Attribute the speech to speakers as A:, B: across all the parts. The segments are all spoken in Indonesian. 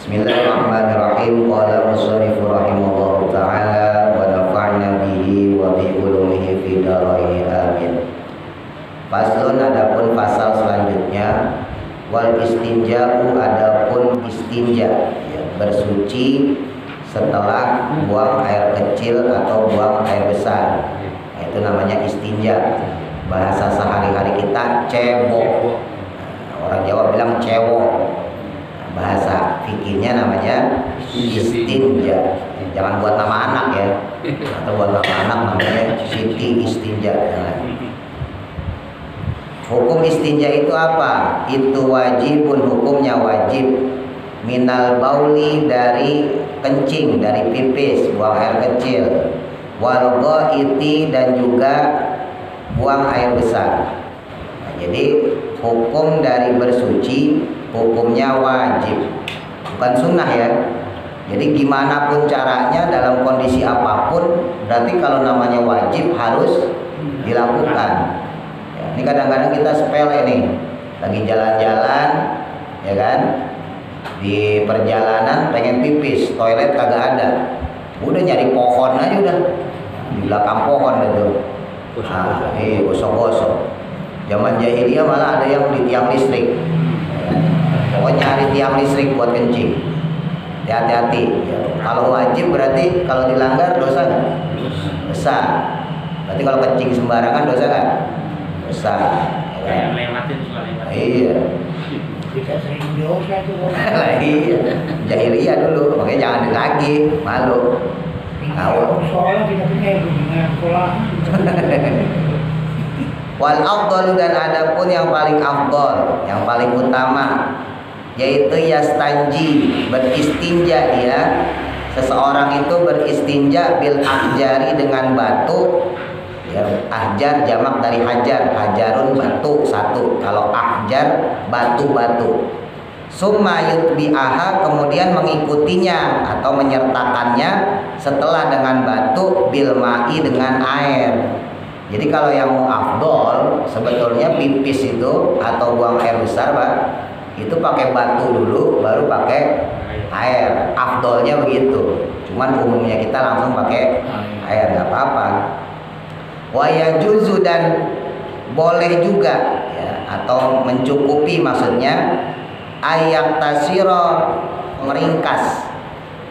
A: Bismillahirrahmanirrahim. Qala musannif rahimahullahu taala wa nafa'na bihi wa bi ulumihi fid dharain amin. Faslun, adapun pasal selanjutnya, wal istinja'u, adapun istinja, ya, bersuci setelah buang air kecil atau buang air besar. Itu namanya istinja. Bahasa sehari-hari kita cebok. Orang Jawa bilang cewok. Bahasa fikihnya namanya istinja. Jangan buat nama anak ya. Atau buat nama anak namanya Siti istinja. Hukum istinja itu apa? Itu wajibun, hukumnya wajib. Minal bauli, dari kencing, dari pipis, buang air kecil. Wal ghaiti, dan juga buang air besar. Nah, jadi hukum dari bersuci hukumnya wajib, bukan sunnah ya. Jadi gimana pun caranya, dalam kondisi apapun, berarti kalau namanya wajib harus dilakukan ya. Ini kadang-kadang kita sepele nih, lagi jalan-jalan ya kan, di perjalanan pengen pipis, toilet kagak ada, udah nyari pohon aja, udah di belakang pohon itu. Nah, gosok-gosok. Zaman jahiliyah malah ada yang di tiang listrik. Pokoknya cari tiang listrik buat kencing. Hati-hati. Ya. Kalau wajib berarti kalau dilanggar dosa nggak? Dosa. Berarti kalau kencing sembarangan dosa nggak? Dosa. Ya. Iya.
B: Kita sering dosa tuh.
A: Iya. Jahiliyah dulu. Makanya jangan lagi, malu.
B: Soalnya kita punya hubungan sekolah.
A: Wal afdalu, dan adapun yang paling afdal, yang paling utama, yaitu yastanji, beristinja dia. Seseorang itu beristinja bil ahjari, dengan batu ya. Ahjar jamak dari hajar, hajarun batu satu. Kalau ahjar batu-batu. Summa yutbi'aha, kemudian mengikutinya atau menyertakannya setelah dengan batu, bil ma'i, dengan air. Jadi kalau yang mau afdol, sebetulnya pipis itu atau buang air besar, Pak, itu pakai batu dulu, baru pakai air. Afdolnya begitu. Cuman umumnya kita langsung pakai air, nggak apa-apa. Wa yajuzu, dan boleh juga ya, atau mencukupi maksudnya, ayak tasiro, meringkas.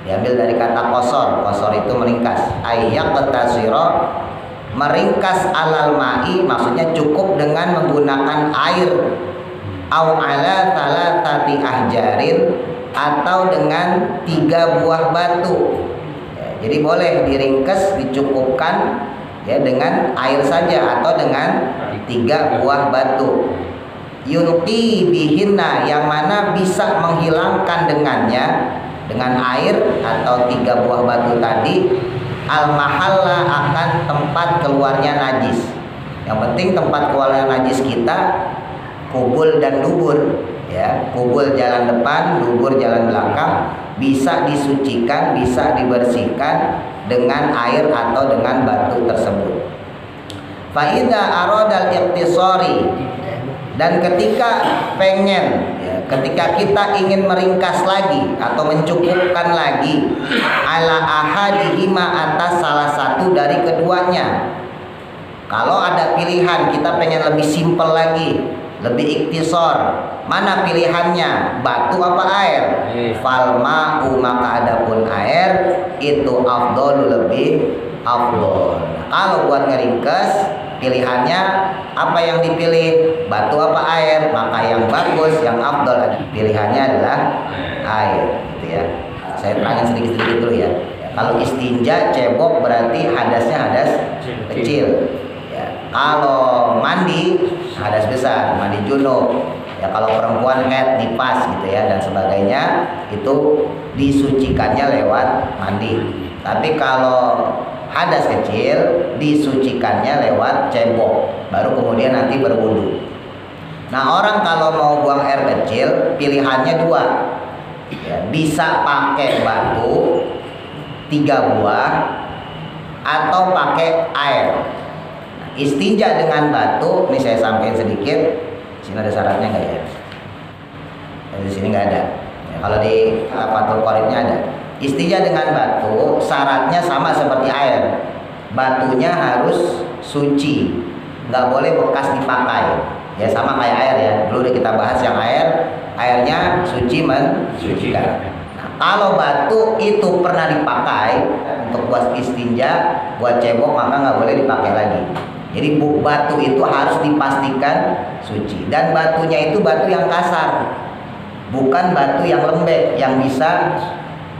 A: Diambil dari kata kosor. Kosor itu meringkas. Ayak tasiro, meringkas alal ma'i, maksudnya cukup dengan menggunakan air. Au ala thalathati ahjarin, atau dengan 3 buah batu ya. Jadi boleh diringkas, dicukupkan ya dengan air saja atau dengan 3 buah batu. Yunqi bihinna, yang mana bisa menghilangkan dengannya, dengan air atau 3 buah batu tadi, al mahalla, akan tempat keluarnya najis. Yang penting tempat keluarnya najis kita kubul dan dubur ya. Kubul jalan depan, dubur jalan belakang, bisa disucikan, bisa dibersihkan dengan air atau dengan batu tersebut. Fa idza aradal iqtisari, dan ketika pengen ya, ketika kita ingin meringkas lagi atau mencukupkan lagi, ala ahadihima, atas salah satu dari keduanya. Kalau ada pilihan kita pengen lebih simpel lagi, lebih iktisor, mana pilihannya, batu apa air? Fal ma'u, maka adapun air itu afdol, lebih afdol. Kalau buat ngeringkas pilihannya apa yang dipilih, batu apa air? Maka yang bagus, yang afdol pilihannya adalah air gitu ya. Saya terangin sedikit-sedikit dulu ya. Kalau istinja cebok berarti hadasnya hadas kecil ya. Kalau mandi hadas besar, mandi junub ya. Kalau perempuan haid, nifas gitu ya, dan sebagainya, itu disucikannya lewat mandi. Tapi kalau hadas kecil disucikannya lewat cebok, baru kemudian nanti berwudu. Nah, orang kalau mau buang air kecil pilihannya 2 ya, bisa pakai batu 3 buah atau pakai air. Nah, istinja dengan batu ini saya sampaikan sedikit. Sini ada syaratnya nggak ya? Di sini nggak ada. Ya, Ya, kalau di Fathul Qoribnya ada. Istinja dengan batu syaratnya sama seperti air. Batunya harus suci, nggak boleh bekas dipakai. Ya sama kayak air ya. Dulu udah kita bahas yang airnya suci mensucikan. Nah, kalau batu itu pernah dipakai untuk buat istinja, buat cebok, maka nggak boleh dipakai lagi. Jadi batu itu harus dipastikan suci. Dan batunya itu batu yang kasar, bukan batu yang lembek yang bisa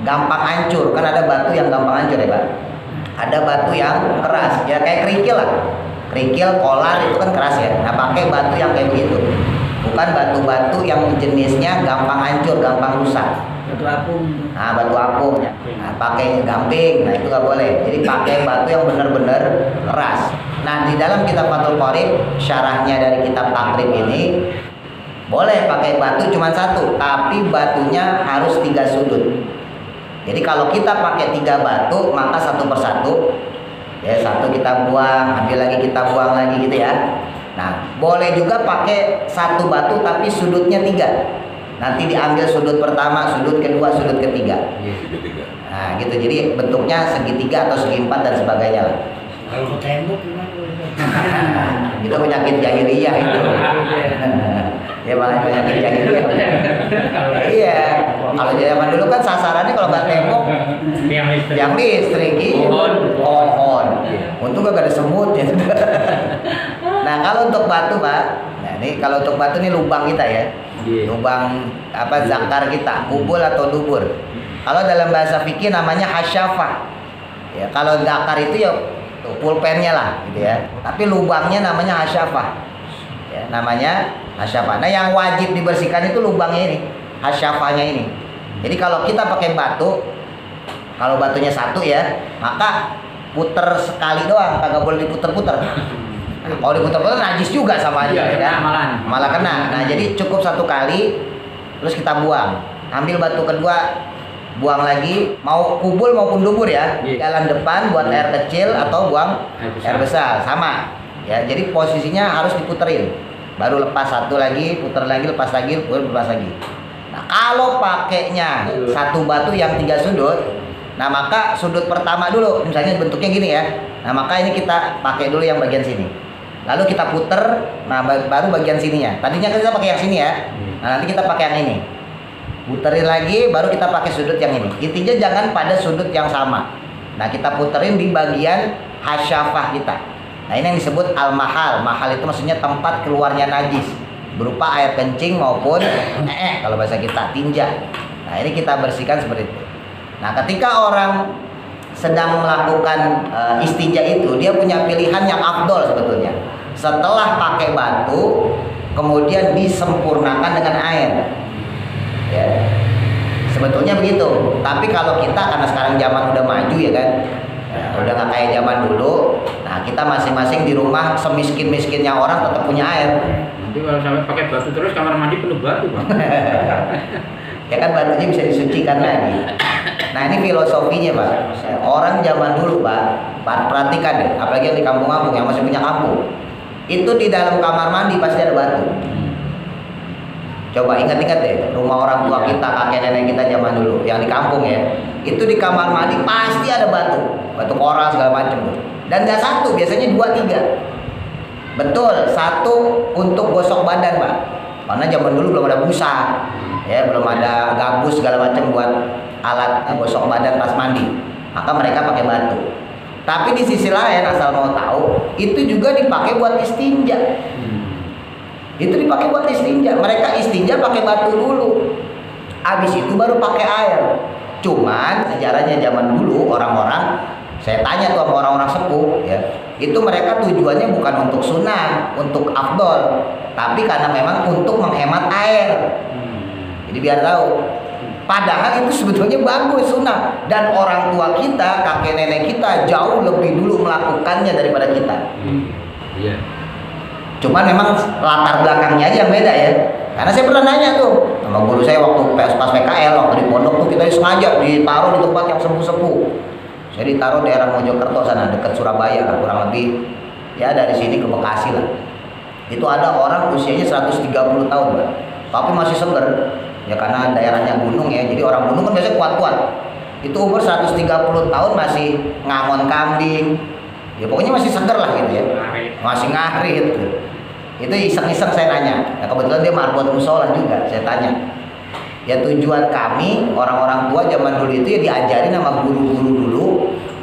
A: gampang hancur. Kan ada batu yang gampang hancur ya Pak. Ada batu yang keras, ya kayak kerikil lah. Kerikil, kolar itu kan keras ya. Nah pakai batu yang kayak begitu. Bukan batu-batu yang jenisnya gampang hancur, gampang rusak.
B: Batu apung.
A: Nah batu apung. Nah pakai gamping, nah itu nggak boleh. Jadi pakai batu yang benar-benar keras. Nah di dalam kitab Fathul Qorib, syarahnya dari kitab Takrib ini, boleh pakai batu cuma satu, tapi batunya harus 3 sudut. Jadi kalau kita pakai 3 batu, maka satu persatu, ya satu kita buang, ambil lagi kita buang lagi gitu ya. Nah boleh juga pakai satu batu tapi sudutnya 3. Nanti diambil sudut pertama, sudut kedua, sudut ketiga. Nah gitu, jadi bentuknya segitiga atau segi 4 dan sebagainya lah.
B: Kalau ke tembok gimana?
A: Itu penyakit jahiliyah itu. Ya makanya penyakit jahiliyah. Iya. Kalau zaman dulu kan sasarannya kalau nggak tembok, yang listrik gitu. Pohon. Untung gak ada semut ya. Nah kalau untuk batu Pak, nah ini kalau untuk batu ini lubang kita ya. Lubang apa zakar kita, kubul atau dubur. Kalau dalam bahasa fikih namanya hasyafah. Ya kalau zakar itu ya pulpennya lah gitu ya. Tapi lubangnya namanya hasyafah. Ya, namanya hasyafah. Nah, yang wajib dibersihkan itu lubangnya ini, hasyafahnya ini. Jadi kalau kita pakai batu, kalau batunya satu ya, maka puter sekali doang, kagak boleh diputer-puter. Nah, kalau diputer-puter najis juga sama aja ya kan? Malah kena. Nah, jadi cukup satu kali terus kita buang. Ambil batu kedua, buang lagi, mau kubul maupun dubur ya. Jalan depan buat air kecil atau buang air besar sama. Ya, jadi posisinya harus diputerin. Baru lepas satu lagi, puter lagi, lepas lagi, lepas lagi. Nah, kalau pakainya satu batu yang 3 sudut, nah maka sudut pertama dulu, misalnya bentuknya gini ya. Nah, maka ini kita pakai dulu yang bagian sini. Lalu kita puter, nah baru bagian sininya. Tadinya kita pakai yang sini ya. Nah, nanti kita pakai yang ini. Puterin lagi, baru kita pakai sudut yang ini. Intinya jangan pada sudut yang sama. Nah kita puterin di bagian hasyafah kita. Nah ini yang disebut al-mahal. Mahal itu maksudnya tempat keluarnya najis, berupa air kencing maupun kalau bahasa kita tinja. Nah ini kita bersihkan seperti itu. Nah ketika orang sedang melakukan istinja itu, dia punya pilihan yang afdol sebetulnya. Setelah pakai batu, kemudian disempurnakan dengan air. Ya, sebetulnya begitu. Tapi kalau kita karena sekarang zaman udah maju ya kan, ya, udah nggak kayak zaman dulu. Nah kita masing-masing di rumah semiskin-miskinnya orang tetap punya air.
C: Nanti kalau sampai pakai batu terus kamar mandi penuh batu Bang.
A: Ya kan batunya bisa disucikan lagi. Nah ini filosofinya Pak. Orang zaman dulu Pak, perhatikan deh, apalagi yang di kampung-kampung yang masih punya kampung, itu di dalam kamar mandi pasti ada batu. Coba ingat-ingat deh, rumah orang tua kita, kakek nenek kita zaman dulu, yang di kampung ya, itu di kamar mandi pasti ada batu, batu koral segala macam tuh. Dan nggak satu, biasanya 2, 3. Betul, satu untuk gosok badan Pak, karena zaman dulu belum ada busa, ya belum ada gabus segala macam buat alat gosok badan pas mandi, maka mereka pakai batu. Tapi di sisi lain asal mau tahu, itu juga dipakai buat istinja. Itu dipakai buat istinja. Mereka istinja pakai batu dulu, habis itu baru pakai air. Cuman sejarahnya zaman dulu orang-orang, saya tanya tuh sama orang-orang sepuh ya, itu mereka tujuannya bukan untuk sunnah, untuk afdol, tapi karena memang untuk menghemat air. Jadi biar tahu, padahal itu sebetulnya bagus sunnah, dan orang tua kita, kakek nenek kita jauh lebih dulu melakukannya daripada kita.
C: Iya.
A: Cuman memang latar belakangnya aja yang beda ya. Karena saya pernah nanya tuh sama guru saya waktu pas PKL, waktu di pondok tuh kita sengaja ditaruh di tempat yang sepuh-sepuh. Saya ditaruh daerah Mojokerto sana, dekat Surabaya lah, kurang lebih ya dari sini ke Bekasi lah. Itu ada orang usianya 130 tahun Pak, tapi masih seger. Ya karena daerahnya gunung ya, jadi orang gunung kan biasanya kuat-kuat. Itu umur 130 tahun masih ngangon kambing. Ya pokoknya masih seger lah gitu ya. Masih ngarit. Itu iseng-iseng saya nanya. Ya kebetulan dia marbot musola juga, saya tanya. Ya tujuan kami orang-orang tua zaman dulu itu ya diajarin sama guru-guru dulu,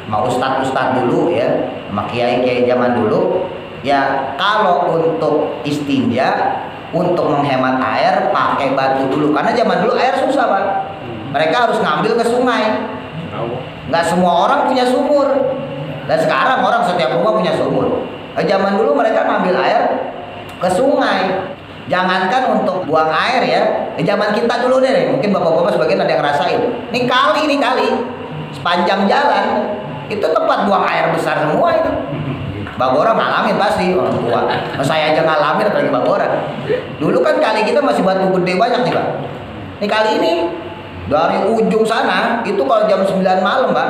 A: sama ustadz-ustadz dulu ya, sama kiai-kiai zaman dulu. Ya kalau untuk istinja, untuk menghemat air pakai batu dulu, karena zaman dulu air susah Pak. Mereka harus ngambil ke sungai. Nggak semua orang punya sumur. Dan sekarang orang setiap rumah punya sumur. Zaman dulu mereka ngambil air ke sungai. Jangankan untuk buang air ya. Zaman kita dulu deh, mungkin bapak-bapak sebagian ada yang ngerasain. Ini kali sepanjang jalan itu tempat buang air besar semua itu. Bagora ngalamin pasti orang tua. Saya aja ngalamin apalagi Bagora. Dulu kan kali kita masih batu gede banyak nih Pak. Ini kali ini dari ujung sana itu kalau jam 9 malam Pak,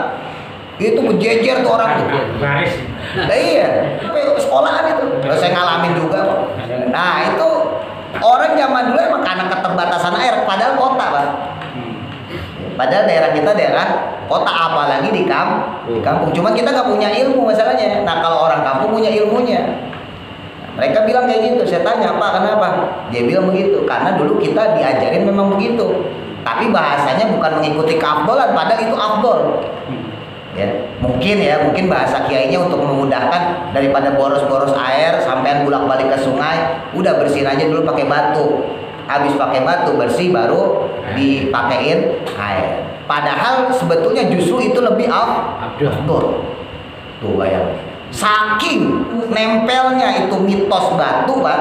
A: itu berjejer tuh orang tuh.
C: Baris.
A: Nah, iya, sampai sekolahan itu. Saya ngalamin juga Pak. Nah itu orang zaman dulu emang karena keterbatasan air, padahal kota Pak. Padahal daerah kita daerah kota, apalagi di kampung. Cuman kita nggak punya ilmu masalahnya. Nah kalau orang kampung punya ilmunya. Mereka bilang kayak gitu. Saya tanya apa, kenapa? Dia bilang begitu. Karena dulu kita diajarin memang begitu. Tapi bahasanya bukan mengikuti keafdolan, padahal itu afdol. Ya, mungkin bahasa kiainya untuk memudahkan daripada boros-boros air sampean bolak-balik ke sungai, udah bersihin aja dulu pakai batu. Habis pakai batu bersih baru dipakein air. Padahal sebetulnya justru itu lebih afdol. Tuh bayang. Saking nempelnya itu mitos batu Pak.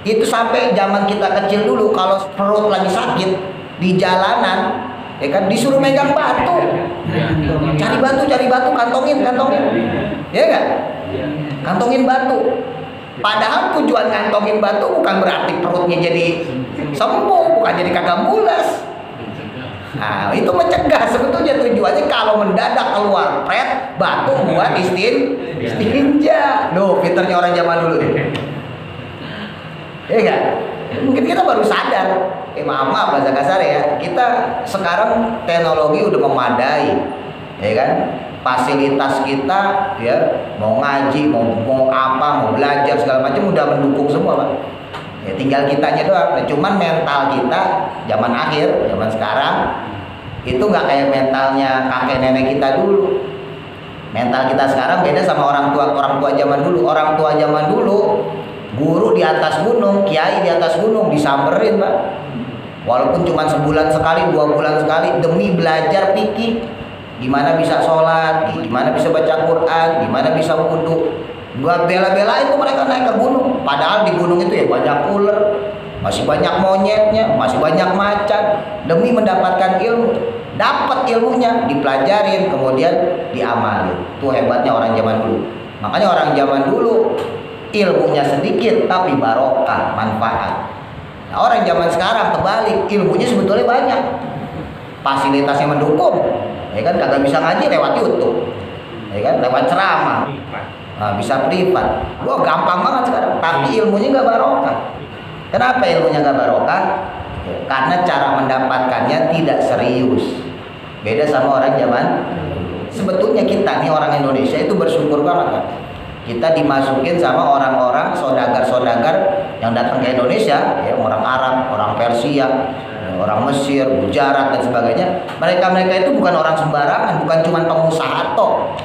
A: Itu sampai zaman kita kecil dulu kalau perut lagi sakit di jalanan ya kan disuruh megang batu. Cari batu, kantongin. Ya enggak? Kantongin batu. Padahal tujuan kantongin batu bukan berarti perutnya jadi sembuh, bukan jadi kagak mules. Nah, itu mencegah sebetulnya tujuannya kalau mendadak keluar pret batu buat istinja. Loh, pinternya orang zaman dulu deh. Iya enggak? Mungkin kita baru sadar. Maaf bahasa kasar ya. Kita sekarang teknologi udah memadai. Ya kan? Fasilitas kita ya mau ngaji, mau apa, mau belajar segala macam udah mendukung semua Pak. Ya tinggal kitanya doang. Nah, cuman mental kita zaman akhir, zaman sekarang itu nggak kayak mentalnya kakek nenek kita dulu. Mental kita sekarang beda sama orang tua zaman dulu. Orang tua zaman dulu guru di atas gunung, kiai di atas gunung disamperin Pak. Walaupun cuma sebulan sekali, 2 bulan sekali demi belajar fikih. Gimana bisa sholat, gimana bisa baca Quran, gimana bisa wudhu. Buat bela-belain tuh mereka naik ke gunung. Padahal di gunung itu ya banyak ular, masih banyak monyetnya, masih banyak macan. Demi mendapatkan ilmu, dapat ilmunya, dipelajarin, kemudian diamalin. Itu hebatnya orang zaman dulu. Makanya orang zaman dulu ilmunya sedikit tapi barokah, manfaat. Nah, orang zaman sekarang kebalik, ilmunya sebetulnya banyak, fasilitasnya mendukung. Ya kan kagak bisa ngaji lewat YouTube, ya kan lewat ceramah, nah, bisa privat. Wah gampang banget sekarang, tapi ilmunya nggak barokah. Kenapa ilmunya nggak barokah? Karena cara mendapatkannya tidak serius. Beda sama orang zaman. Sebetulnya kita nih orang Indonesia itu bersyukur banget kan. Kita dimasukin sama orang-orang saudagar-saudagar yang datang ke Indonesia, ya orang Arab, orang Persia, orang Mesir, Gujarat dan sebagainya. Mereka itu bukan orang sembarangan, bukan cuma pengusaha toh.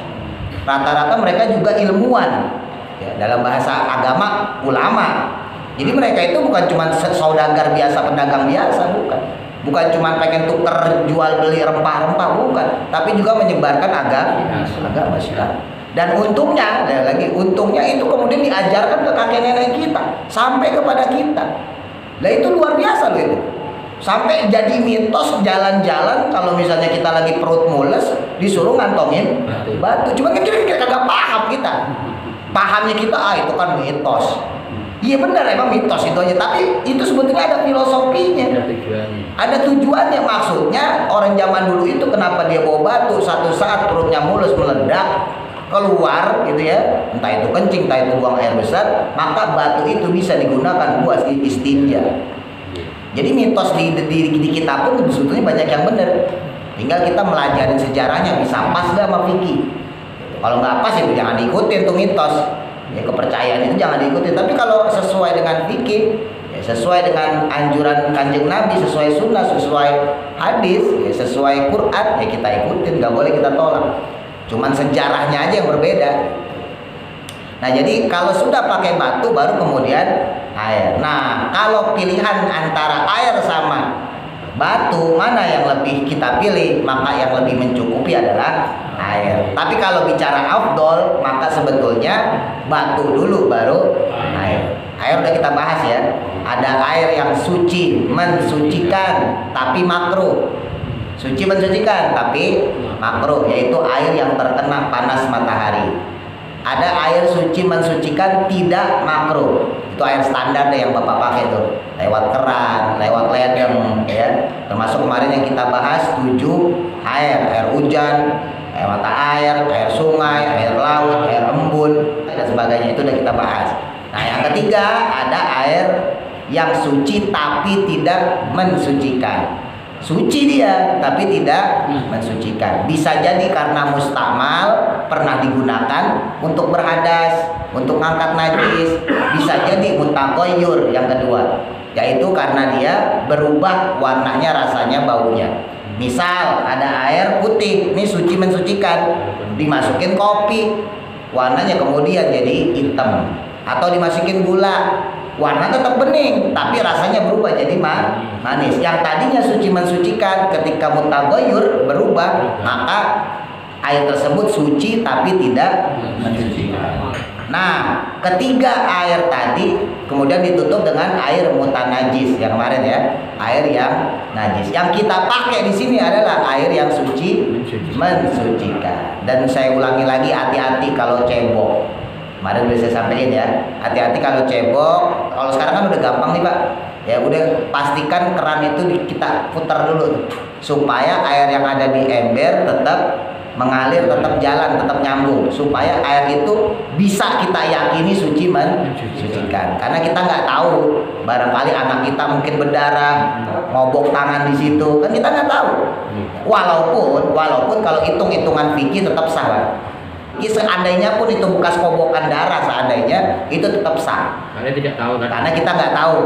A: Rata-rata mereka juga ilmuwan. Ya, dalam bahasa agama ulama. Jadi mereka itu bukan cuma saudagar biasa, pedagang biasa, bukan. Bukan cuma pengen tuker jual beli rempah-rempah, bukan. Tapi juga menyebarkan agama Islam. Dan untungnya, untungnya itu kemudian diajarkan ke kakek nenek kita sampai kepada kita. Nah itu luar biasa loh itu. Sampai jadi mitos jalan-jalan kalau misalnya kita lagi perut mules disuruh ngantongin batu. Cuma kan kita kagak paham kita. Pahamnya kita itu kan mitos. Iya benar emang mitos itu aja, tapi itu sebetulnya ada filosofinya. Ada tujuannya. Maksudnya orang zaman dulu itu kenapa dia bawa batu, satu saat perutnya mulus meledak keluar gitu ya, entah itu kencing, entah itu buang air besar, maka batu itu bisa digunakan buat istinja. Jadi mitos di kita pun sebetulnya banyak yang benar. Tinggal kita melajarin sejarahnya bisa pas gak sama fikih. Kalau nggak pas itu jangan diikutin tuh mitos. Ya kepercayaan itu jangan diikutin. Tapi kalau sesuai dengan fikih, ya sesuai dengan anjuran Kanjeng Nabi, sesuai sunnah, sesuai hadis, ya sesuai Quran, ya kita ikutin. Nggak boleh kita tolak. Cuman sejarahnya aja yang berbeda. Nah jadi kalau sudah pakai batu baru kemudian air. Nah kalau pilihan antara air sama batu mana yang lebih kita pilih, maka yang lebih mencukupi adalah air. Tapi kalau bicara afdol, maka sebetulnya batu dulu baru air. Air udah kita bahas ya. Ada air yang suci, mensucikan, tapi makruh. Suci mensucikan, tapi makruh, yaitu air yang terkena panas matahari. Ada air suci mensucikan tidak makruh. Itu air standar deh yang Bapak pakai tuh. Lewat keran, lewat ledeng ya. Termasuk kemarin yang kita bahas 7 air hujan, air mata air sungai, air laut, air embun dan sebagainya, itu udah kita bahas. Nah, yang ketiga ada air yang suci tapi tidak mensucikan. Suci dia tapi tidak mensucikan. Bisa jadi karena mustakmal, pernah digunakan untuk berhadas, untuk ngangkat najis. Bisa jadi mutaghayyir yang kedua, yaitu karena dia berubah warnanya, rasanya, baunya. Misal ada air putih, ini suci mensucikan, dimasukin kopi, warnanya kemudian jadi hitam. Atau dimasukin gula, warna tetap bening tapi rasanya berubah jadi manis. Yang tadinya suci mensucikan, ketika mutaghayyir berubah, maka air tersebut suci tapi tidak mensucikan. Nah, ketiga air tadi kemudian ditutup dengan air mutanajis yang kemarin ya, air yang najis. Yang kita pakai di sini adalah air yang suci mensucikan. Dan saya ulangi lagi, hati-hati kalau cebok. Kemarin udah saya sampaikan ya, hati-hati kalau cebok. Kalau sekarang kan udah gampang nih Pak. Ya udah pastikan keran itu kita putar dulu supaya air yang ada di ember tetap mengalir, tetap jalan, tetap nyambung, supaya air itu bisa kita yakini suci mensucikan. Karena kita nggak tahu, barangkali anak kita mungkin berdarah, ngobok tangan di situ, kan kita nggak tahu. Walaupun kalau hitung-hitungan fikih tetap sah Pak. Seandainya pun itu bekas kobokan darah, seandainya itu tetap sah.
C: Karena tidak tahu kan?
A: Karena kita nggak tahu,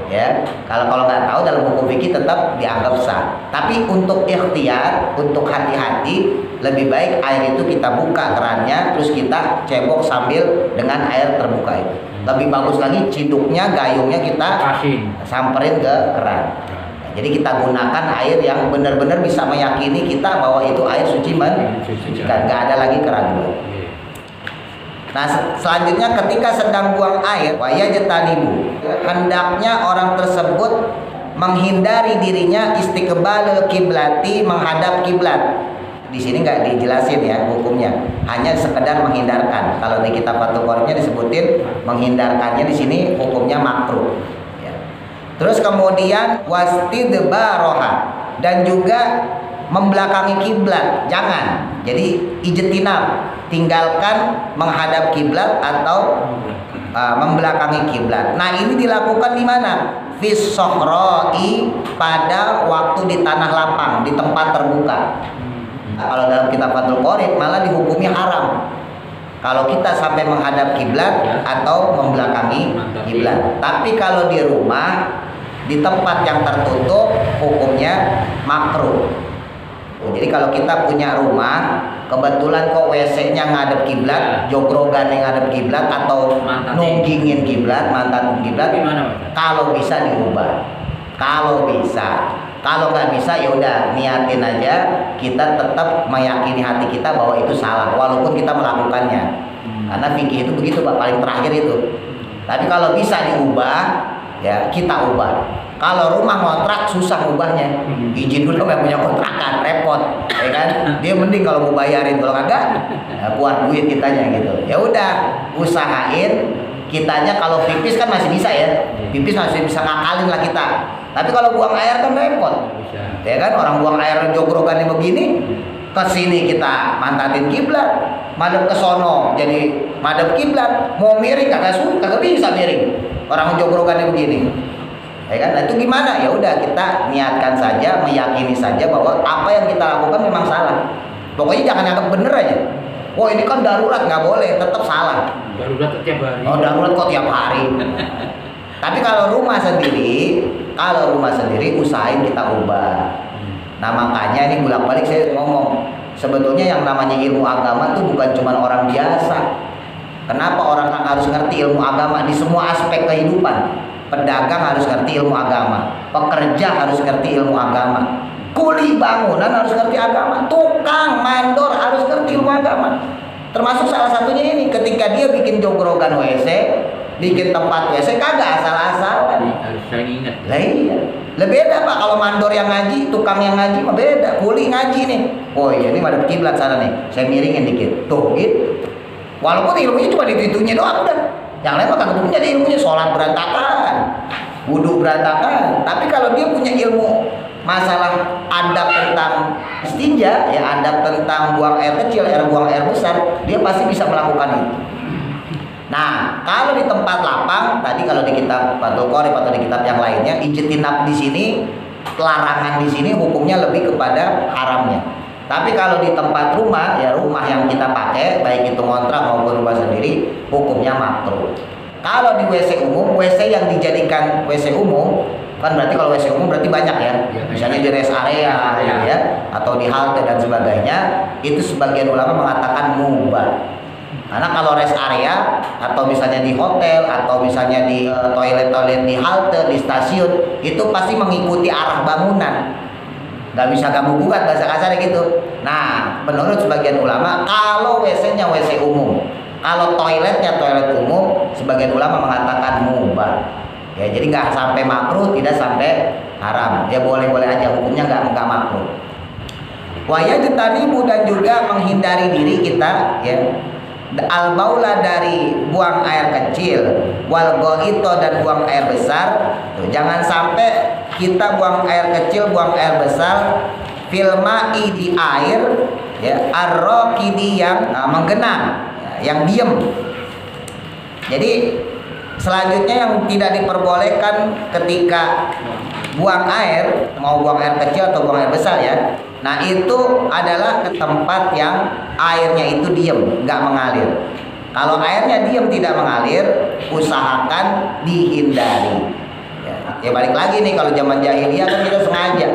A: ya. Kalau nggak tahu dalam hukum fikih tetap dianggap sah. Tapi untuk ikhtiar, untuk hati-hati, lebih baik air itu kita buka kerannya, terus kita cebok sambil dengan air terbuka itu. Lebih bagus lagi ciduknya, gayungnya kita samperin ke keran. Jadi kita gunakan air yang benar-benar bisa meyakini kita bahwa itu air suci mensucikan, nggak ada lagi keraguan. Nah, selanjutnya ketika sedang buang air, wayajtanibu, hendaknya orang tersebut menghindari dirinya istiqbalul kiblati, menghadap kiblat. Di sini nggak dijelasin ya hukumnya, hanya sekedar menghindarkan. Kalau di kitab Fathul Qoribnya disebutin menghindarkannya, di sini hukumnya makruh. Terus kemudian wastidbaroha, dan juga membelakangi kiblat, jangan. Jadi ijtinab, tinggalkan menghadap kiblat atau membelakangi kiblat. Nah, ini dilakukan di mana? Fis sohroi, pada waktu di tanah lapang, di tempat terbuka. Kalau dalam kitab Fathul Qorib malah dihukumi haram kalau kita sampai menghadap kiblat atau membelakangi kiblat. Tapi kalau di rumah, di tempat yang tertutup, hukumnya makruh. Jadi kalau kita punya rumah, kebetulan kok WC-nya ngadep kiblat, jogrogan yang ngadep kiblat, atau nunggingin kiblat, mantan kiblat, kalau bisa diubah. Kalau bisa. Kalau nggak bisa ya udah niatin aja, kita tetap meyakini hati kita bahwa itu salah walaupun kita melakukannya. Karena fikih itu begitu Pak, paling terakhir itu. Tapi kalau bisa diubah, ya kita ubah. Kalau rumah ngontrak susah ubahnya, izin dulu nggak punya kontrakan, repot, ya kan? Dia mending kalau mau bayarin, kalau kagak, ya keluar duit kitanya gitu. Ya udah, usahain kitanya. Kalau pipis kan masih bisa ya, pipis masih bisa ngakalin lah kita. Tapi kalau buang air kan repot, ya kan? Orang buang air jogrogannya begini, ke sini kita mantatin kiblat, madep ke sono jadi madep kiblat, mau miring kagak bisa miring. Orang jogrogannya begini. Ya kan? Nah, itu gimana? Ya udah kita niatkan saja, meyakini saja bahwa apa yang kita lakukan memang salah. Pokoknya jangan anggap bener aja. Wah ini kan darurat, nggak boleh, tetap salah.
C: Darurat tiap hari.
A: Oh darurat kok tiap hari. Tapi kalau rumah sendiri usahain kita ubah. Nah makanya ini bolak-balik saya ngomong, sebetulnya yang namanya ilmu agama tuh bukan cuma orang biasa. Kenapa orang harus ngerti ilmu agama di semua aspek kehidupan? Pedagang harus ngerti ilmu agama, pekerja harus ngerti ilmu agama, kuli bangunan harus ngerti agama, tukang mandor harus ngerti ilmu agama. Termasuk salah satunya ini, ketika dia bikin jogrogan WC, bikin tempat WC, kagak asal-asalan.
C: Harus saya ingat.
A: Lah iya. Lah beda Pak, kalau mandor yang ngaji, tukang yang ngaji mah beda. Kuli ngaji nih. Oh iya, ini madep kiblat sana nih. Saya miringin dikit. Tuh gitu. Walaupun ilmunya cuma itu-itunya doang udah. Yang lain mah kagak punya ilmunya, sholat berantakan, wudu berantakan. Tapi kalau dia punya ilmu masalah adab tentang istinja, ya adab tentang buang air kecil, buang air besar, dia pasti bisa melakukan itu. Nah, kalau di tempat lapang, tadi kalau di kitab Fathul Qorib atau di kitab yang lainnya, ijtinab di sini, larangan di sini hukumnya lebih kepada haramnya. Tapi kalau di tempat rumah, ya rumah yang kita pakai, baik itu ngontrak maupun rumah sendiri, hukumnya makruh. Kalau di WC umum, WC yang dijadikan WC umum, kan berarti kalau WC umum berarti banyak ya, misalnya di rest area, ya, atau di halte dan sebagainya, itu sebagian ulama mengatakan mubah. Karena kalau rest area atau misalnya di hotel atau misalnya di toilet-toilet di halte, di stasiun, itu pasti mengikuti arah bangunan. Gak bisa ganggu gugat bahasa kasar gitu. Nah, menurut sebagian ulama, kalau WC-nya WC umum, kalau toiletnya toilet umum, sebagian ulama mengatakan mubah. Ya, jadi nggak sampai makruh, tidak sampai haram. Ya boleh-boleh aja, hukumnya nggak makruh. Wayajtanibu dan juga menghindari diri kita, ya. Al-baula dari buang air kecil, wal goito dan buang air besar. Tuh, jangan sampai kita buang air kecil, buang air besar, filma'i di air, ya, arrokidi yang menggenang, ya, yang diem. Jadi selanjutnya yang tidak diperbolehkan ketika buang air, mau buang air kecil atau buang air besar ya. Nah itu adalah ke tempat yang airnya itu diem, nggak mengalir. Kalau airnya diem tidak mengalir, usahakan dihindari. Ya balik lagi nih, kalau zaman jahiliyah kan kita sengaja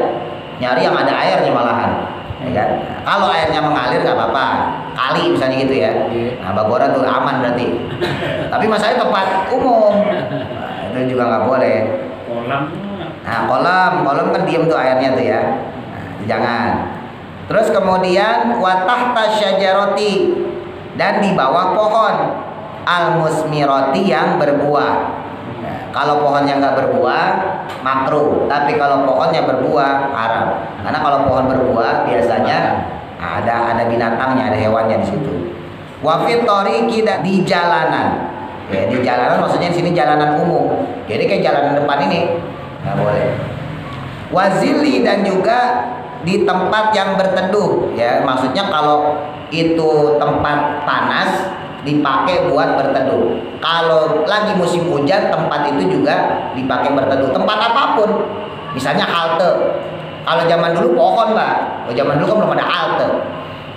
A: nyari yang ada airnya malahan. Ya kan? Kalau airnya mengalir nggak apa-apa, kali misalnya gitu ya. Nah Bagora tuh aman berarti. Tapi masalahnya tempat umum, nah, itu juga nggak boleh.
C: Kolam.
A: Nah kolam kan diem tuh airnya tuh ya. Jangan. Terus kemudian watahta syajaroti, dan di bawah pohon al-musmiroti yang berbuah. Nah, kalau pohonnya nggak berbuah makruh, tapi kalau pohonnya berbuah haram. Karena kalau pohon berbuah biasanya ada binatangnya, ada hewannya di situ. Wafit toriki di jalanan. Ya, di jalanan maksudnya di sini jalanan umum. Jadi kayak jalanan depan ini nggak boleh. Wazili dan juga di tempat yang berteduh, ya maksudnya kalau itu tempat panas dipakai buat berteduh. Kalau lagi musim hujan tempat itu juga dipakai berteduh. Tempat apapun, misalnya halte. Kalau zaman dulu pohon Mbak, kalau zaman dulu kan belum ada halte,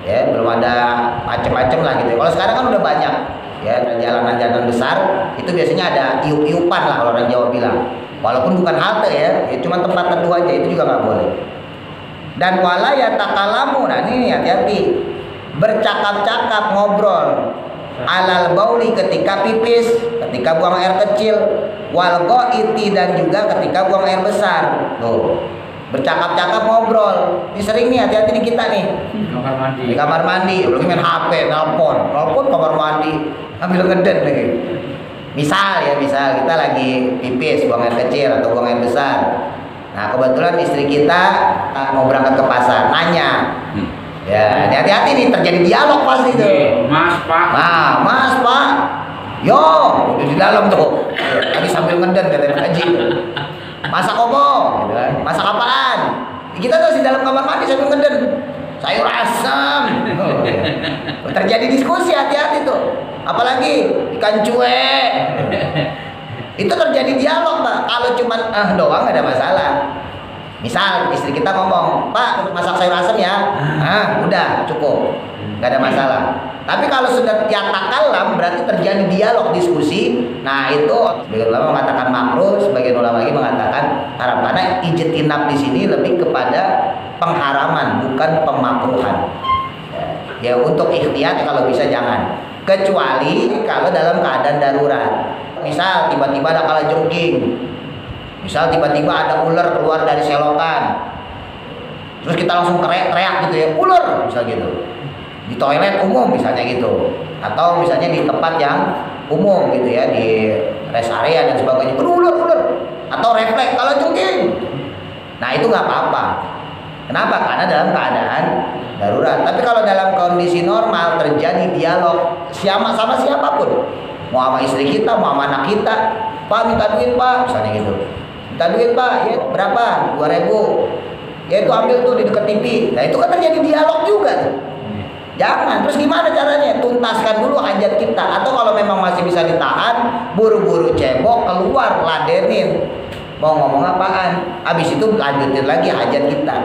A: ya belum ada macam-macam lah gitu. Kalau sekarang kan udah banyak, ya jalanan-jalanan besar itu biasanya ada iup-iupan lah kalau orang Jawa bilang. Walaupun bukan halte ya cuma tempat teduh aja, itu juga nggak boleh. Dan wala yatakalamu, nah ini hati-hati, bercakap-cakap ngobrol alal bauli ketika pipis, ketika buang air kecil, wal goiti dan juga ketika buang air besar. Tuh bercakap-cakap ngobrol, ini sering nih, hati-hati nih kita nih
C: Kamar mandi.
A: di kamar mandi, lagi main HP, nelpon kamar mandi, ambil ngeden lagi. Misal kita lagi pipis, buang air kecil atau buang air besar. Nah kebetulan istri kita mau berangkat ke pasar, nanya, ya hati-hati nih terjadi dialog pasti tuh.
C: Mas Pak.
A: Nah Mas Pak, yo udah di dalam tuh, lagi sambil ngeden katanya haji. Masak apa? Gitu kan? Masak apaan? Kita tuh di dalam kamar mandi sambil ngeden, sayur asam. Terjadi diskusi, hati-hati tuh. Apalagi ikan cuek. Itu terjadi dialog, Pak. Kalau cuma doang nggak ada masalah. Misal istri kita ngomong, Pak masak sayur asem ya, udah cukup, nggak ada masalah. Tapi kalau sudah yatakalam berarti terjadi dialog diskusi. Nah itu sebagian ulama mengatakan makruh, sebagian ulama lagi mengatakan haram. Karena ijtinab di sini lebih kepada pengharaman bukan pemakruhan. Ya untuk ikhtiyat kalau bisa jangan. Kecuali kalau dalam keadaan darurat. Misal tiba-tiba ada kalajengking. Misal tiba-tiba ada ular keluar dari selokan. Terus kita langsung teriak gitu ya, ular misal gitu. Di toilet umum misalnya gitu. Atau misalnya di tempat yang umum gitu ya, di rest area dan sebagainya. Ular. Atau refleks kalajengking. Nah itu nggak apa-apa. Kenapa? Karena dalam keadaan darurat. Tapi kalau dalam kondisi normal terjadi dialog sama siapapun, mau sama istri kita, mau sama anak kita, Pak minta duit Pak, misalnya gitu. Minta duit Pak, ya berapa? 2.000. Ya itu ambil tuh di dekat TV. Nah itu kan terjadi dialog juga tuh. Jangan. Terus gimana caranya? Tuntaskan dulu hajat kita. Atau kalau memang masih bisa ditahan, buru-buru cebok keluar, ladenin. Mau ngomong apaan? Habis itu lanjutin lagi hajat kita.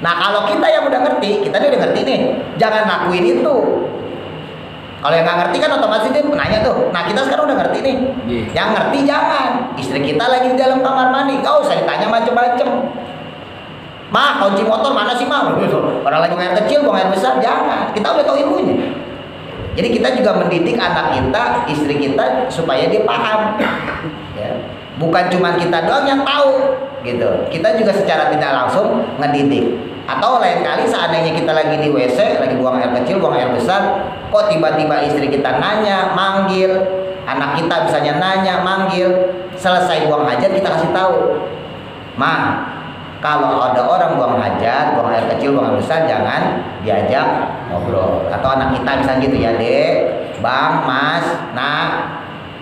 A: Nah kalau kita yang udah ngerti, kita udah ngerti nih, jangan lakuin itu. Kalau yang nggak ngerti kan otomatis dia nanya tuh. Nah kita sekarang udah ngerti nih, yang ngerti jangan. Istri kita lagi di dalam kamar mandi, gak usah ditanya macem-macem. Mah kunci motor mana sih mah? Orang lagi buang air kecil, buang air besar, jangan. Kita udah tahu ilmunya. Jadi kita juga mendidik anak kita, istri kita supaya dia paham. Ya. Bukan cuma kita doang yang tahu, gitu. Kita juga secara tidak langsung ngedidik. Atau lain kali seandainya kita lagi di WC, lagi buang air kecil, buang air besar, kok tiba-tiba istri kita nanya, manggil, anak kita misalnya nanya, manggil, selesai buang hajat kita kasih tahu, Ma, kalau ada orang buang hajat, buang air kecil, buang air besar, jangan diajak ngobrol. Atau anak kita misalnya gitu ya, Dek, Bang, Mas, Nak,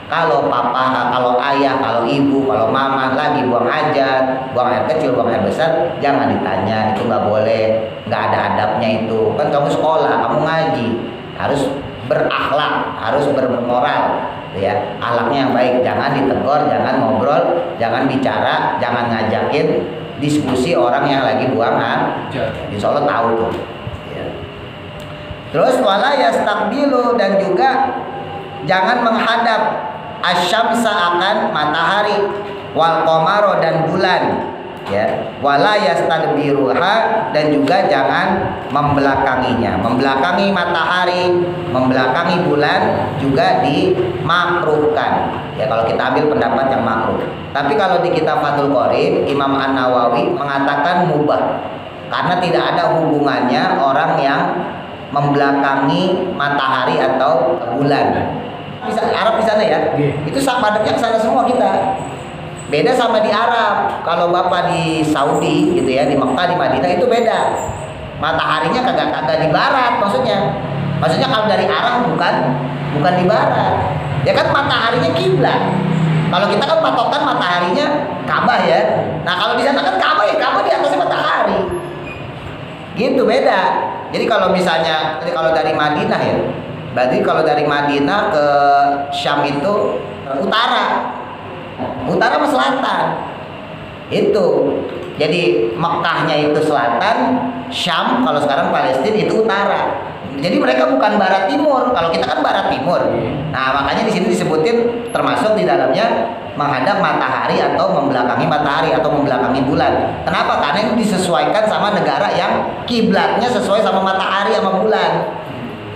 A: kalau papa, kalau ayah, kalau ibu, kalau mama lagi buang hajat, buang air kecil, buang air besar, jangan ditanya, itu nggak boleh, nggak ada adabnya itu. Kan kamu sekolah, kamu ngaji, harus berakhlak, harus bermoral, ya. Akhlaknya yang baik, jangan ditegur, jangan ngobrol, jangan bicara, jangan ngajakin diskusi orang yang lagi buang hajat. Insya Allah tahu tuh. Ya. Terus wala yastakbilu, dan juga jangan menghadap asyamsa akan matahari, wal qamaro dan bulan, ya. Wala yastadbiruha, dan juga jangan membelakanginya. Membelakangi matahari, membelakangi bulan juga dimakruhkan. Ya kalau kita ambil pendapat yang makruh. Tapi kalau di kitab Fathul Qorib, Imam An-Nawawi mengatakan mubah. Karena tidak ada hubungannya orang yang membelakangi matahari atau bulan. Bisa Arab di sana ya, itu madhabnya ke sana semua kita. Beda sama di Arab. Kalau bapak di Saudi gitu ya, di Mekah, di Madinah itu beda. Mataharinya kagak di barat maksudnya. Maksudnya kalau dari Arab bukan di barat. Ya kan mataharinya kiblat. Kalau kita kan patokan mataharinya Ka'bah ya. Nah kalau di sana kan Ka'bah ya, Ka'bah di atasnya matahari. Gitu beda. Jadi kalau misalnya kalau dari Madinah ya, berarti kalau dari Madinah ke Syam itu utara sama selatan. Itu. Jadi Mekkahnya itu selatan, Syam kalau sekarang Palestina itu utara. Jadi mereka bukan barat timur. Kalau kita kan barat timur. Nah, makanya di sini disebutin termasuk di dalamnya menghadap matahari atau membelakangi matahari atau membelakangi bulan. Kenapa? Karena itu disesuaikan sama negara yang kiblatnya sesuai sama matahari sama bulan.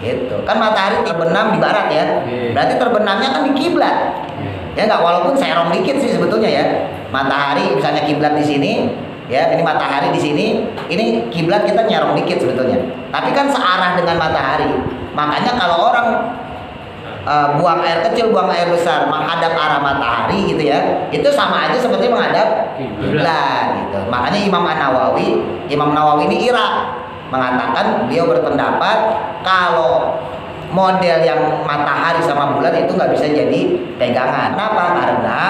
A: Gitu. Kan matahari terbenam di barat ya. Berarti terbenamnya kan di kiblat. Ya enggak, walaupun serong dikit sih sebetulnya ya. Matahari misalnya kiblat di sini, ya, ini matahari di sini, ini kiblat kita nyerong dikit sebetulnya. Tapi kan searah dengan matahari. Makanya kalau orang buang air kecil, buang air besar menghadap arah matahari gitu ya, itu sama aja seperti menghadap kiblat gitu. Makanya Imam Nawawi ini Irak mengatakan, beliau berpendapat kalau model yang matahari sama bulan itu nggak bisa jadi pegangan. Kenapa? Karena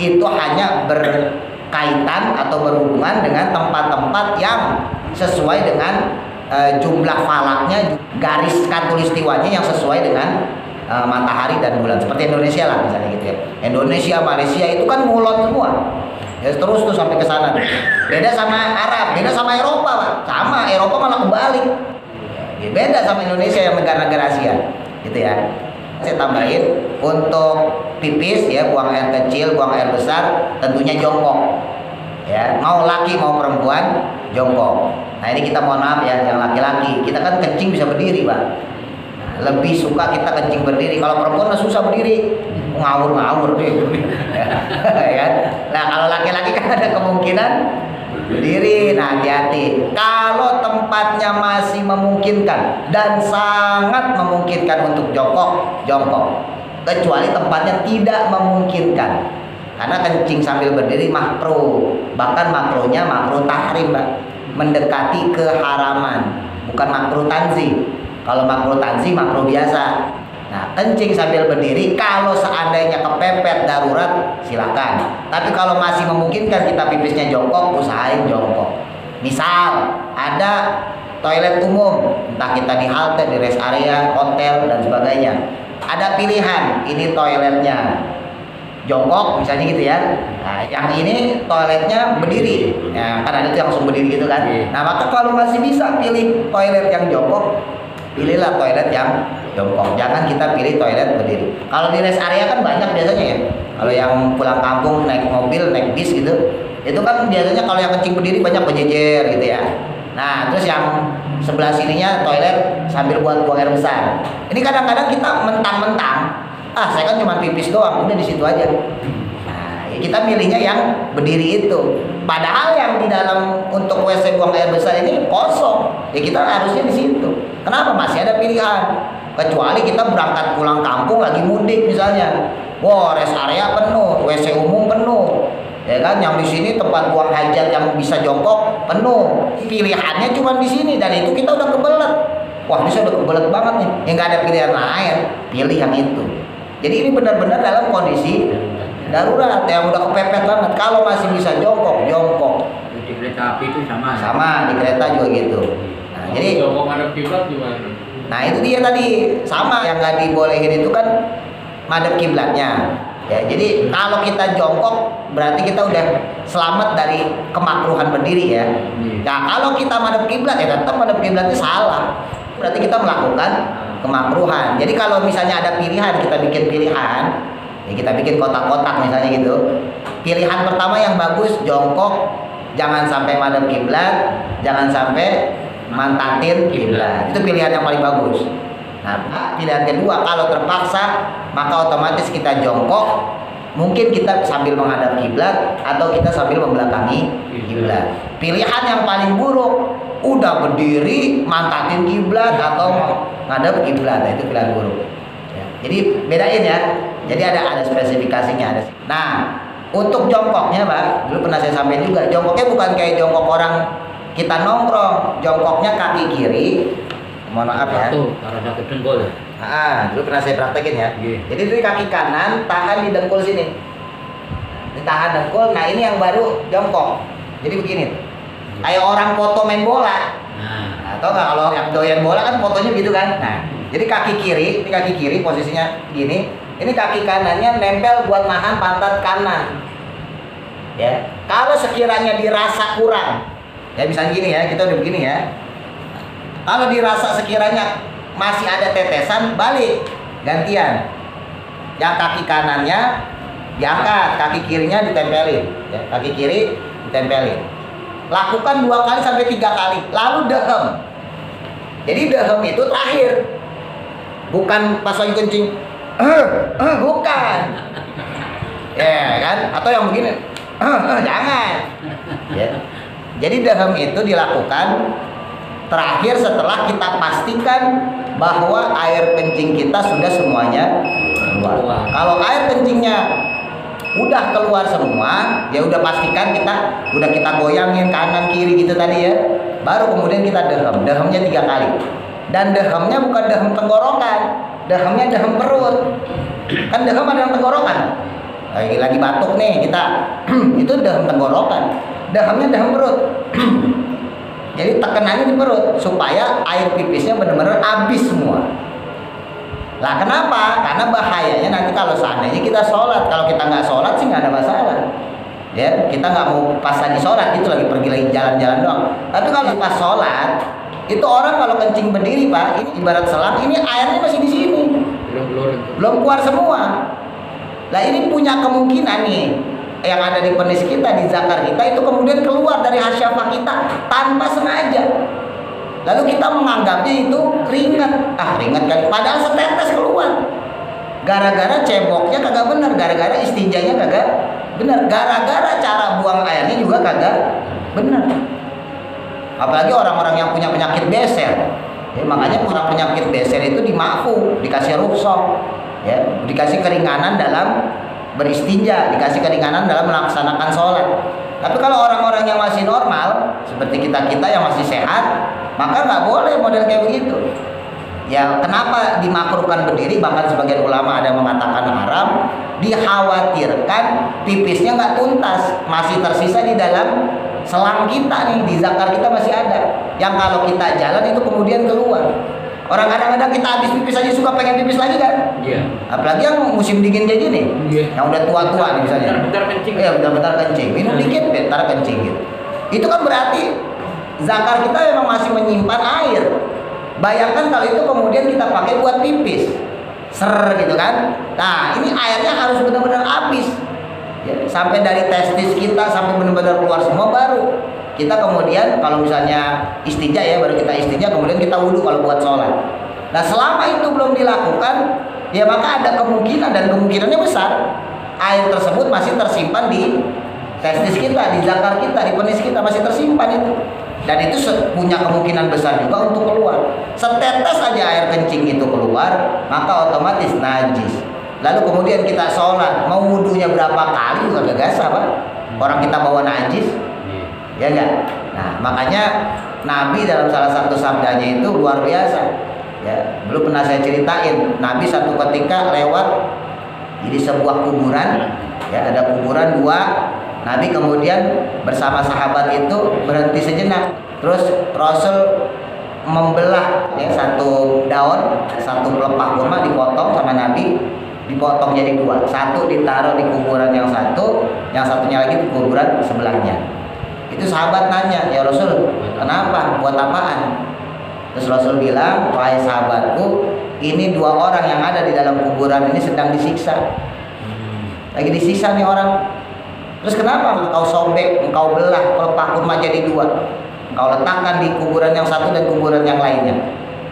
A: itu hanya berkaitan atau berhubungan dengan tempat-tempat yang sesuai dengan jumlah falaknya, garis khatulistiwanya yang sesuai dengan matahari dan bulan. Seperti Indonesia lah misalnya gitu ya. Indonesia, Malaysia itu kan ngulon semua. Ya terus tuh sampai ke sana. Beda sama Arab, beda sama Eropa, Pak. Sama, Eropa malah kebalik. Ya, beda sama Indonesia yang negara-negara Asia. Gitu ya. Saya tambahin untuk pipis ya, buang air kecil, buang air besar, tentunya jongkok. Ya, mau laki mau perempuan jongkok. Nah, ini kita mohon maaf ya, yang laki-laki. Kita kan kencing bisa berdiri, Pak. Nah, lebih suka kita kencing berdiri. Kalau perempuan susah berdiri. Ngawur-ngawur deh. Ya. Nah, kalau laki-laki kan ada kemungkinan berdiri. Nah, hati-hati. Kalau tempatnya masih memungkinkan dan sangat memungkinkan untuk jongkok. Kecuali tempatnya tidak memungkinkan. Karena kencing sambil berdiri makruh. Bahkan makruhnya makruh tahrim, Mbak. Mendekati keharaman. Bukan makruh tanzih. Kalau makruh tanzih makruh biasa. Nah, kencing sambil berdiri kalau seandainya kepepet darurat silakan. Tapi kalau masih memungkinkan kita pipisnya jongkok, usahain jongkok. Misal ada toilet umum, entah kita di halte, di rest area, hotel dan sebagainya. Ada pilihan, ini toiletnya jongkok misalnya gitu ya. Nah, yang ini toiletnya berdiri. Ya, kan ada tuh yang langsung berdiri gitu kan. Nah, maka kalau masih bisa pilih toilet yang jongkok, pilihlah toilet yang jongkok. Jangan kita pilih toilet berdiri. Kalau di rest area kan banyak biasanya ya. Kalau yang pulang kampung naik mobil, naik bis gitu, itu kan biasanya kalau yang kencing berdiri banyak berjejer gitu ya. Nah, terus yang sebelah sininya toilet sambil buang air besar. Ini kadang-kadang kita mentang-mentang, saya kan cuma pipis doang, udah di situ aja. Nah, ya kita milihnya yang berdiri itu. Padahal yang di dalam untuk WC buang air besar ini kosong. Ya kita harusnya di situ. Kenapa? Masih ada pilihan. Kecuali kita berangkat pulang kampung lagi mudik misalnya. Wah, rest area penuh, WC umum penuh. Ya kan, yang di sini tempat buang hajat yang bisa jongkok penuh. Pilihannya cuma di sini dan itu kita udah kebelet. Wah, ini saya udah kebelet banget nih. Yang nggak ada pilihan lain, pilih yang itu. Jadi ini benar-benar dalam kondisi darurat yang udah kepepet banget. Kalau masih bisa jongkok.
C: Di kereta api itu sama.
A: Sama di kereta juga gitu. Nah, jadi
C: jongkok madep kiblat juga.
A: Nah, itu dia tadi, sama yang nggak dibolehin itu kan madep kiblatnya. Ya, jadi kalau kita jongkok berarti kita udah selamat dari kemakruhan berdiri ya. Nah, kalau kita madep kiblat ya tetap madep kiblatnya salah. Berarti kita melakukan kemakruhan. Jadi kalau misalnya ada pilihan, kita bikin pilihan, ya kita bikin kotak-kotak misalnya gitu. Pilihan pertama yang bagus jongkok, jangan sampai madep kiblat, jangan sampai mantatin kiblat. Itu pilihan yang paling bagus. Nah, pilihan kedua, kalau terpaksa maka otomatis kita jongkok. Mungkin kita sambil menghadap kiblat atau kita sambil membelakangi kiblat. Pilihan yang paling buruk, udah berdiri mantatin kiblat atau menghadap kiblat. Nah, itu pilihan buruk. Ya, jadi bedain ya. Jadi ada spesifikasinya. Nah, untuk jongkoknya, Pak, dulu pernah saya sampaikan juga. Jongkoknya bukan kayak jongkok orang kita nongkrong, jongkoknya kaki kiri. Mohon maaf ya.
C: Satu dengkul ya.
A: Dulu pernah saya praktekin ya. Jadi itu kaki kanan tahan di dengkul sini. Ditahan dengkul. Nah, ini yang baru jongkok. Jadi begini. Kayak orang foto main bola. Nah, atau nggak kalau yang doyan bola kan fotonya gitu kan. Nah, jadi kaki kiri, ini kaki kiri posisinya gini. Ini kaki kanannya nempel buat nahan pantat kanan. Ya. Kalau sekiranya dirasa kurang, ya misalnya gini ya, kita udah begini ya. Kalau dirasa sekiranya masih ada tetesan, balik, gantian. Yang kaki kanannya diangkat, kaki kirinya ditempelin. Ya, kaki kiri ditempelin. Lakukan 2 kali sampai 3 kali, lalu dehem. Jadi dehem itu terakhir, bukan pas lagi kencing. Bukan. Ya kan? Atau yang begini. Jangan. Ya. Jadi dehem itu dilakukan terakhir setelah kita pastikan bahwa air kencing kita sudah semuanya keluar. Kalau air kencingnya udah keluar semua, ya udah pastikan kita goyangin kanan kiri gitu tadi ya. Baru kemudian kita dehem. Dehemnya 3 kali. Dan dehemnya bukan dehem tenggorokan, dehemnya dehem perut. Kan dehem ada yang tenggorokan. Lagi batuk nih kita. Itu dehem tenggorokan. Dehemnya dehem perut. Jadi tekanannya di perut supaya air pipisnya benar-benar habis semua. Lah kenapa? Karena bahayanya nanti kalau seandainya kita sholat, kalau kita nggak sholat sih nggak ada masalah. Ya, kita nggak mau pas lagi sholat, itu lagi pergi lagi jalan-jalan doang. Tapi kalau pas sholat, itu orang kalau kencing berdiri Pak, ini ibarat selang, ini airnya masih di sini, belum keluar semua. Lah ini punya kemungkinan nih, yang ada di penis kita, di zakar kita itu kemudian keluar dari hasyafah kita tanpa sengaja. Lalu kita menganggapnya itu ringan, ringan kali, padahal setetes keluar. Gara-gara ceboknya kagak benar, gara-gara istinjanya kagak benar, gara-gara cara buang airnya juga kagak benar. Apalagi orang-orang yang punya penyakit beser, ya, makanya orang penyakit beser itu dimaafu, dikasih rukhsah, ya, dikasih keringanan dalam beristinja, dikasih keringanan dalam melaksanakan sholat. Tapi kalau orang-orang yang masih normal, seperti kita-kita yang masih sehat, maka nggak boleh model kayak begitu. Ya, kenapa dimakruhkan berdiri? Bahkan sebagian ulama ada yang mengatakan haram. Dikhawatirkan pipisnya nggak tuntas, masih tersisa di dalam selang kita nih, di zakar kita masih ada. Yang kalau kita jalan itu kemudian keluar. Orang kadang-kadang kita habis pipis aja suka pengen pipis lagi kan?
C: Iya.
A: Apalagi yang musim dingin kayak gini, yang udah tua-tua nih misalnya.
C: Bentar-bentar kencing.
A: Iya, bentar-bentar kencing. Minum dikit, bentar kencing gitu. Itu kan berarti zakar kita memang masih menyimpan air. Bayangkan kalau itu kemudian kita pakai buat pipis, gitu kan? Nah, ini airnya harus benar-benar habis, ya, sampai dari testis kita sampai benar-benar keluar semua baru kita kemudian kalau misalnya istinja ya, baru kita istinja kemudian kita wudhu kalau buat sholat. Nah, selama itu belum dilakukan, ya maka ada kemungkinan, dan kemungkinannya besar air tersebut masih tersimpan di testis kita, di zakar kita, di penis kita, masih tersimpan itu. Dan itu punya kemungkinan besar juga untuk keluar. Setetes aja air kencing itu keluar, maka otomatis najis. Lalu kemudian kita sholat, mau wudhunya berapa kali juga gak gasah Pak. Orang kita bawa najis, ya enggak? Nah, makanya Nabi dalam salah satu sabdanya itu luar biasa. Ya, dulu pernah saya ceritain, Nabi satu ketika lewat di sebuah kuburan, ya, ada kuburan dua. Nabi kemudian bersama sahabat itu berhenti sejenak. Terus Rasul membelah ya, satu daun, satu pelepah kurma dipotong sama Nabi, dipotong jadi dua. Satu ditaruh di kuburan yang satu, yang satunya lagi di kuburan sebelahnya. Itu sahabat nanya, "Ya Rasul, kenapa? Buat apaan?" Terus Rasul bilang, "Wahai sahabatku, ini dua orang yang ada di dalam kuburan ini sedang disiksa. Lagi disiksa nih orang. Terus kenapa engkau sobek, engkau belah pelepah kurma jadi dua? Engkau letakkan di kuburan yang satu dan kuburan yang lainnya."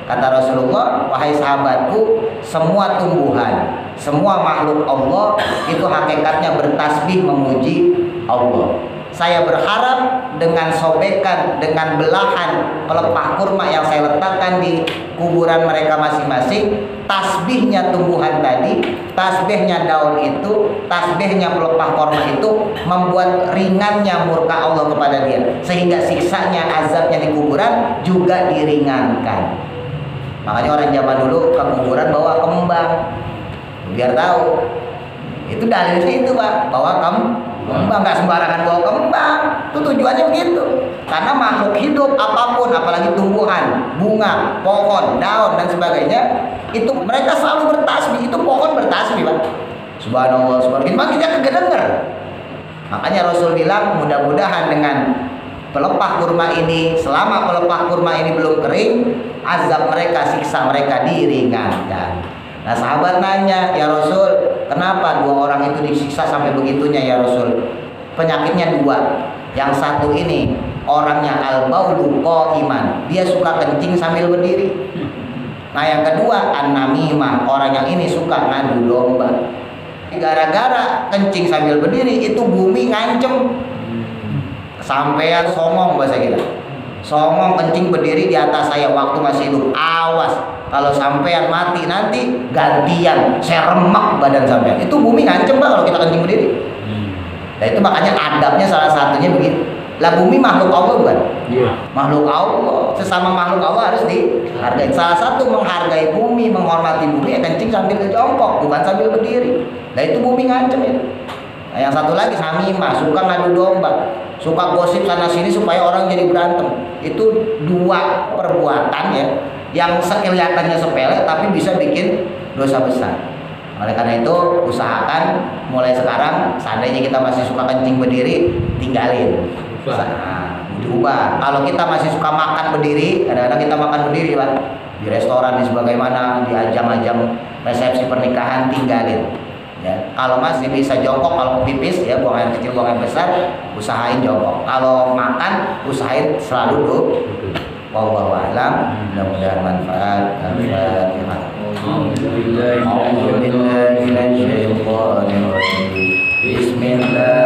A: Kata Rasulullah, "Wahai sahabatku, semua tumbuhan, semua makhluk Allah itu hakikatnya bertasbih memuji Allah. Saya berharap dengan sobekan, dengan belahan pelepah kurma yang saya letakkan di kuburan mereka masing-masing, tasbihnya tumbuhan tadi, tasbihnya daun itu, tasbihnya pelepah kurma itu membuat ringannya murka Allah kepada dia, sehingga siksanya, azabnya di kuburan juga diringankan." Makanya orang zaman dulu ke kuburan bawa kembang, biar tahu. Itu dalilnya itu Pak, bawa kembang, nggak sembarangan bawa kembang. Itu tujuannya begitu. Karena makhluk hidup apapun, apalagi tumbuhan, bunga, pohon, daun dan sebagainya, itu mereka selalu bertasbih. Itu pohon bertasbih Pak. Subhanallah, subhanallah. Memang kita kedengar. Makanya Rasul bilang, mudah-mudahan dengan pelepah kurma ini, selama pelepah kurma ini belum kering, azab mereka, siksa mereka diringankan. Nah, sahabat nanya, "Ya Rasul, kenapa dua orang itu disiksa sampai begitunya ya Rasul?" Penyakitnya dua. Yang satu ini orangnya al-baulu qa'iman, dia suka kencing sambil berdiri. Nah, yang kedua an-namimah, orang yang ini suka ngadu domba. Gara-gara kencing sambil berdiri itu bumi ngancem. Sampean songong bahasa kita. Songong kencing berdiri di atas saya waktu masih hidup. Awas, kalau sampean mati nanti gantian, saya remak badan sampean. Itu bumi ngancem Pak kalau kita kencing berdiri. Nah, itu makanya adabnya salah satunya begitu. Lah, bumi makhluk Allah bukan? Iya. Makhluk Allah, sesama makhluk Allah harus dihargai. Salah satu menghargai bumi, menghormati bumi, ya kencing sambil jongkok, bukan sambil berdiri. Nah, itu bumi ngancem ya. Nah, yang satu lagi Samimah, suka ngadu domba, suka gosip sana sini supaya orang jadi berantem. Itu dua perbuatan ya yang kelihatannya sepele tapi bisa bikin dosa besar. Oleh karena itu usahakan mulai sekarang, seandainya kita masih suka kencing berdiri, tinggalin. Diubah. Kalau kita masih suka makan berdiri, kadang-kadang kita makan berdiri Pak, di restoran di sebagaimana, di ajang-ajang resepsi pernikahan, tinggalin. Ya, kalau masih bisa jongkok, kalau pipis ya buang air kecil, buang air besar, usahain jongkok. Kalau makan, usahain selalu duduk. Wallahu a'lam. Mudah-mudahan manfaat. Bismillah.